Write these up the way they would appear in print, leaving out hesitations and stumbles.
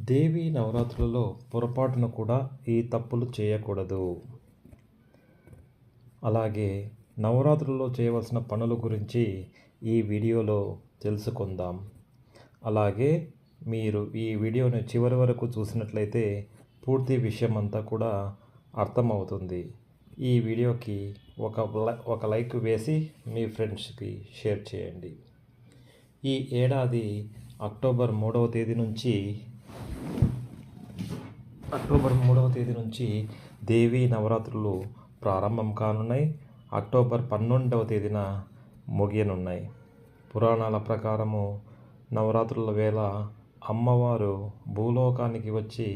దేవీ నవరాత్రులలో పొరపాటున కూడా ఈ తప్పులు చేయకూడదు. అలాగే నవరాత్రులలో చేయవలసిన పనుల గురించి ఈ వీడియోలో తెలుసుకుందాం. అలాగే మీరు ఈ వీడియోని చివరి వరకు చూసినట్లయితే పూర్తి విషయం అంతా కూడా అర్థమవుతుంది. ఈ వీడియోకి ఒక లైక్ వేసి మీ ఫ్రెండ్స్కి షేర్ చేయండి. ఈ ఏడాది అక్టోబర్ 3వ తేదీ నుంచి దేవీ నవరాత్రులు ప్రారంభం కానున్నాయి. అక్టోబర్ 12వ తేదీన ముగియనున్నాయి. పురాణాల ప్రకారము నవరాత్రుల వేళ అమ్మవారు భూలోకానికి వచ్చి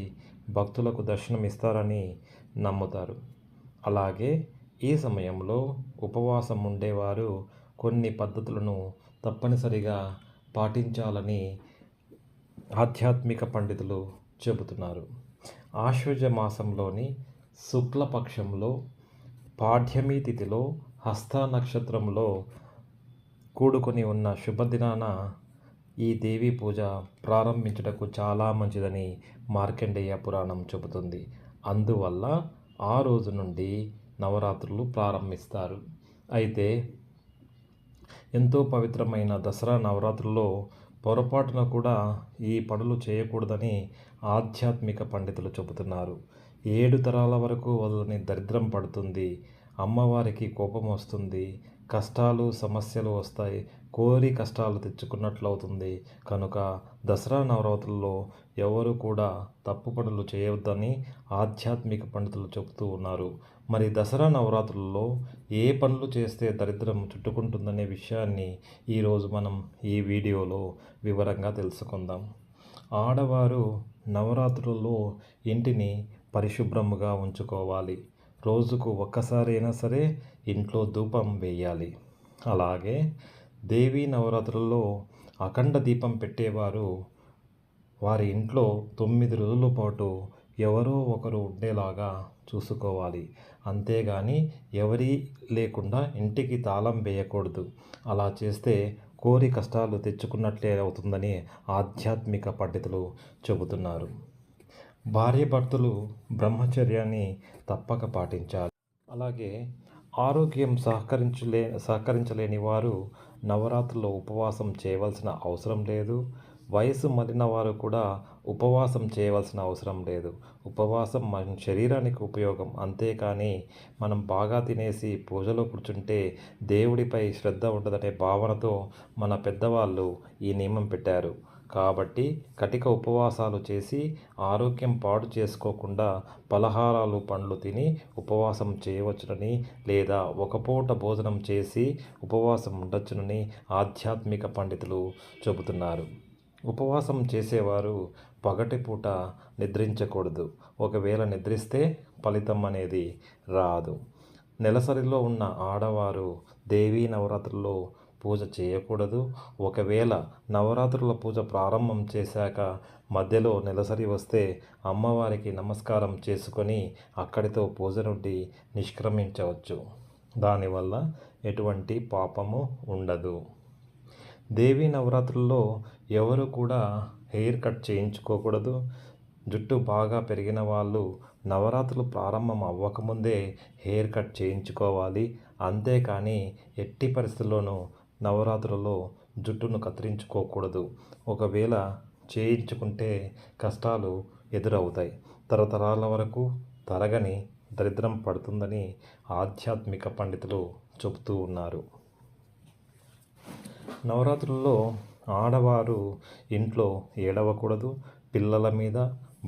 భక్తులకు దర్శనమిస్తారని నమ్ముతారు. అలాగే ఈ సమయంలో ఉపవాసం ఉండేవారు కొన్ని పద్ధతులను తప్పనిసరిగా పాటించాలని ఆధ్యాత్మిక పండితులు చెబుతున్నారు. ఆశ్వజ మాసంలోని శుక్లపక్షంలో పాడ్యమి తిథిలో హస్త నక్షత్రంలో కూడుకొని ఉన్న శుభదినాన ఈ దేవీ పూజ ప్రారంభించుటకు చాలా మంచిదని మార్కండేయ పురాణం చెబుతుంది. అందువల్ల ఆ రోజు నుండి నవరాత్రులు ప్రారంభిస్తారు. అయితే ఎంతో పవిత్రమైన దసరా నవరాత్రుల్లో పొరపాటున కూడా ఈ పనులు చేయకూడదని ఆధ్యాత్మిక పండితులు చెబుతున్నారు. 7 తరాల వరకు వదలని దరిద్రం పడుతుంది, అమ్మవారికి కోపం వస్తుంది, కష్టాలు సమస్యలు వస్తాయి, కోరి కష్టాలు తెచ్చుకున్నట్లు అవుతుంది. కనుక దసరా నవరాత్రుల్లో ఎవరు కూడా తప్పు పనులు చేయవద్దని ఆధ్యాత్మిక పండితులు చెబుతూ ఉన్నారు. మరి దసరా నవరాత్రుల్లో ఏ పనులు చేస్తే దరిద్రం చుట్టుకుంటుందనే విషయాన్ని ఈరోజు మనం ఈ వీడియోలో వివరంగా తెలుసుకుందాం. ఆడవారు నవరాత్రుల్లో ఇంటిని పరిశుభ్రముగా ఉంచుకోవాలి. రోజుకు ఒక్కసారైనా సరే ఇంట్లో ధూపం వేయాలి. అలాగే దేవీ నవరాత్రుల్లో అఖండ దీపం పెట్టేవారు వారి ఇంట్లో 9 రోజుల పాటు ఎవరో ఒకరు ఉండేలాగా చూసుకోవాలి. అంతేగాని ఎవరీ లేకుండా ఇంటికి తాళం వేయకూడదు. అలా చేస్తే కోరి కష్టాలు తెచ్చుకున్నట్లే అవుతుందని ఆధ్యాత్మిక పండితులు చెబుతున్నారు. భార్యాభర్తలు బ్రహ్మచర్యాన్ని తప్పక పాటించాలి. అలాగే ఆరోగ్యం సహకరించలేని వారు నవరాత్రుల్లో ఉపవాసం చేయవలసిన అవసరం లేదు. వయసు మళ్ళిన వారు కూడా ఉపవాసం చేయవలసిన అవసరం లేదు. ఉపవాసం మన శరీరానికి ఉపయోగం, అంతేకాని మనం బాగా తినేసి పూజలో కూర్చుంటే దేవుడిపై శ్రద్ధ ఉండదనే భావనతో మన పెద్దవాళ్ళు ఈ నియమం పెట్టారు. కాబట్టి కటిక ఉపవాసాలు చేసి ఆరోగ్యం పాడు చేసుకోకుండా పలహారాలు పండ్లు తిని ఉపవాసం చేయవచ్చునని, లేదా ఒక పూట భోజనం చేసి ఉపవాసం ఉండొచ్చునని ఆధ్యాత్మిక పండితులు చెబుతున్నారు. ఉపవాసం చేసేవారు పగటిపూట నిద్రించకూడదు. ఒకవేళ నిద్రిస్తే ఫలితం అనేది రాదు. నెలసరిలో ఉన్న ఆడవారు దేవీ నవరాత్రుల్లో పూజ చేయకూడదు. ఒకవేళ నవరాత్రుల పూజ ప్రారంభం చేశాక మధ్యలో నెలసరి వస్తే అమ్మవారికి నమస్కారం చేసుకొని అక్కడితో పూజ నుండి నిష్క్రమించవచ్చు. దానివల్ల ఎటువంటి పాపము ఉండదు. దేవీ నవరాత్రుల్లో ఎవరు కూడా హెయిర్ కట్ చేయించుకోకూడదు. జుట్టు బాగా పెరిగిన వాళ్ళు నవరాత్రులు ప్రారంభం అవ్వకముందే హెయిర్ కట్ చేయించుకోవాలి. అంతేకాని ఎట్టి పరిస్థితుల్లోనూ నవరాత్రుల్లో జుట్టును కత్తిరించుకోకూడదు. ఒకవేళ చేయించుకుంటే కష్టాలు ఎదురవుతాయి. తరతరాల వరకు తరగని దరిద్రం పడుతుందని ఆధ్యాత్మిక పండితులు చెబుతూ ఉన్నారు. నవరాత్రుల్లో ఆడవారు ఇంట్లో ఏడవకూడదు. పిల్లల మీద,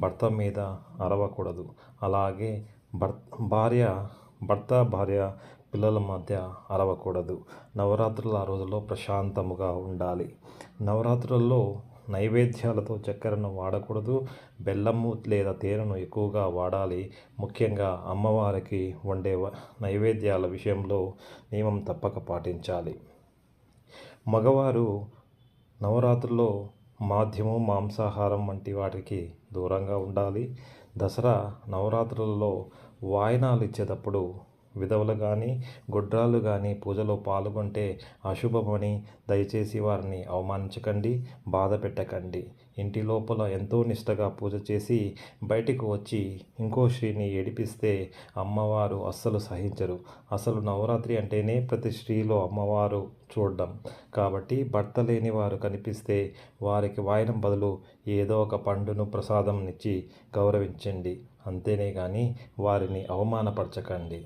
భర్త మీద అరవకూడదు. అలాగే భార్య పిల్లల మధ్య అరవకూడదు. నవరాత్రుల రోజుల్లో ప్రశాంతముగా ఉండాలి. నవరాత్రుల్లో నైవేద్యాలతో చక్కెరను వాడకూడదు. బెల్లము లేదా తేనెను ఎక్కువగా వాడాలి. ముఖ్యంగా అమ్మవారికి వండే నైవేద్యాల విషయంలో నియమం తప్పక పాటించాలి. మగవారు నవరాత్రుల్లో మాంసము, మాంసాహారం వంటి వాటికి దూరంగా ఉండాలి. దసరా నవరాత్రులలో వాయినాలు ఇచ్చేటప్పుడు విధవలు కానీ గొడ్రాళ్ళు కానీ పూజలో పాల్గొంటే అశుభమని దయచేసి వారిని అవమానించకండి, బాధ పెట్టకండి. ఇంటి లోపల ఎంతో నిష్టగా పూజ చేసి బయటికి వచ్చి ఇంకో స్త్రీని ఏడిపిస్తే అమ్మవారు అస్సలు సహించరు. అసలు నవరాత్రి అంటేనే ప్రతి స్త్రీలో అమ్మవారు చూడడం కాబట్టి భర్త లేని వారు కనిపిస్తే వారికి వాయనం బదులు ఏదో ఒక పండును ప్రసాదంనిచ్చి గౌరవించండి. అంతేనే కానీ వారిని అవమానపరచకండి.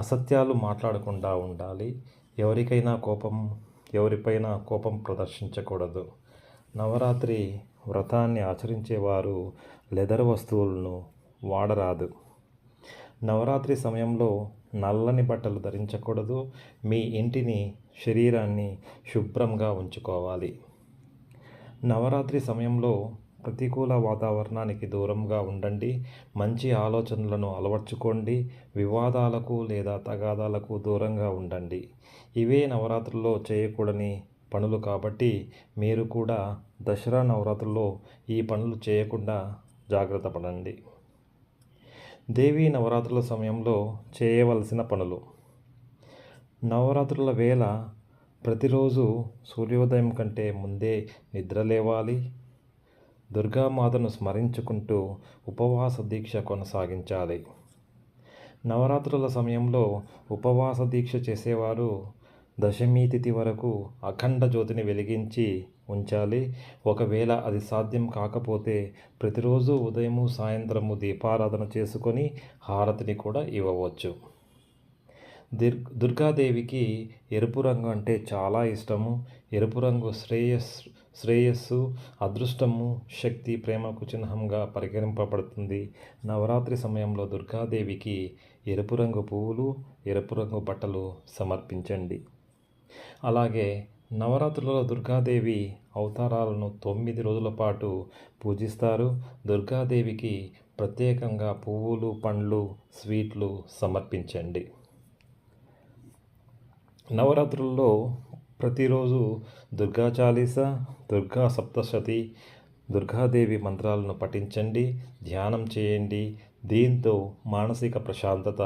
అసత్యాలు మాట్లాడకుండా ఉండాలి. ఎవరిపైనా కోపం ప్రదర్శించకూడదు. నవరాత్రి వ్రతాన్ని ఆచరించేవారు లెదర్ వస్తువులను వాడరాదు. నవరాత్రి సమయంలో నల్లని బట్టలు ధరించకూడదు. మీ ఇంటిని, శరీరాన్ని శుభ్రంగా ఉంచుకోవాలి. నవరాత్రి సమయంలో ప్రతికూల వాతావరణానికి దూరంగా ఉండండి. మంచి ఆలోచనలను అలవర్చుకోండి. వివాదాలకు లేదా తగాదాలకు దూరంగా ఉండండి. ఇవే నవరాత్రుల్లో చేయకూడని పనులు కాబట్టి మీరు కూడా దసరా నవరాత్రుల్లో ఈ పనులు చేయకుండా జాగ్రత్త పడండి. దేవీ నవరాత్రుల సమయంలో చేయవలసిన పనులు. నవరాత్రుల వేళ ప్రతిరోజు సూర్యోదయం కంటే ముందే నిద్ర లేవాలి. దుర్గామాతను స్మరించుకుంటూ ఉపవాస దీక్ష కొనసాగించాలి. నవరాత్రుల సమయంలో ఉపవాస దీక్ష చేసేవారు దశమి తిథి వరకు అఖండ జ్యోతిని వెలిగించి ఉంచాలి. ఒకవేళ అది సాధ్యం కాకపోతే ప్రతిరోజు ఉదయము సాయంత్రము దీపారాధన చేసుకొని హారతిని కూడా ఇవ్వవచ్చు. దుర్గాదేవికి ఎరుపు రంగు అంటే చాలా ఇష్టము. ఎరుపు రంగు శ్రేయస్సు, అదృష్టము, శక్తి, ప్రేమకు చిహ్నంగా పరిగణింపబడుతుంది. నవరాత్రి సమయంలో దుర్గాదేవికి ఎరుపు రంగు పువ్వులు, ఎరుపు రంగు బట్టలు సమర్పించండి. అలాగే నవరాత్రులలో దుర్గాదేవి అవతారాలను 9 రోజుల పాటు పూజిస్తారు. దుర్గాదేవికి ప్రత్యేకంగా పువ్వులు, పండ్లు, స్వీట్లు సమర్పించండి. నవరాత్రుల్లో ప్రతిరోజు దుర్గా చాలీసా, దుర్గా సప్తశతి, దుర్గాదేవి మంత్రాలను పఠించండి, ధ్యానం చేయండి. దీంతో మానసిక ప్రశాంతత,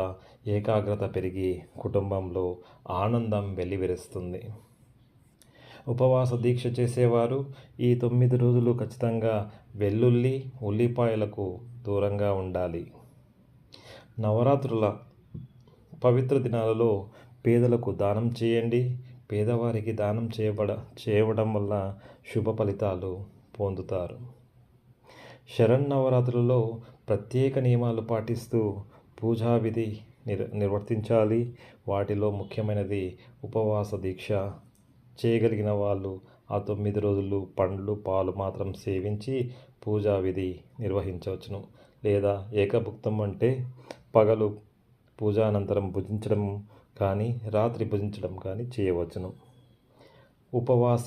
ఏకాగ్రత పెరిగి కుటుంబంలో ఆనందం వెల్లివిరుస్తుంది. ఉపవాస దీక్ష చేసేవారు ఈ 9 రోజులు ఖచ్చితంగా వెల్లుల్లి, ఉల్లిపాయలకు దూరంగా ఉండాలి. నవరాత్రుల పవిత్ర దినాలలో పేదలకు దానం చేయండి. పేదవారికి దానం చేయడం వల్ల శుభ ఫలితాలు పొందుతారు. శరన్నవరాత్రులలో ప్రత్యేక నియమాలు పాటిస్తూ పూజా విధి నిర్వర్తించాలి. వాటిలో ముఖ్యమైనది ఉపవాస దీక్ష. చేయగలిగిన వాళ్ళు ఆ 9 రోజులు పండ్లు, పాలు మాత్రం సేవించి పూజా విధి నిర్వహించవచ్చును. లేదా ఏకభుక్తం అంటే పగలు పూజానంతరం భుజించడం కానీ రాత్రి భుజించడం కానీ చేయవచ్చును. ఉపవాస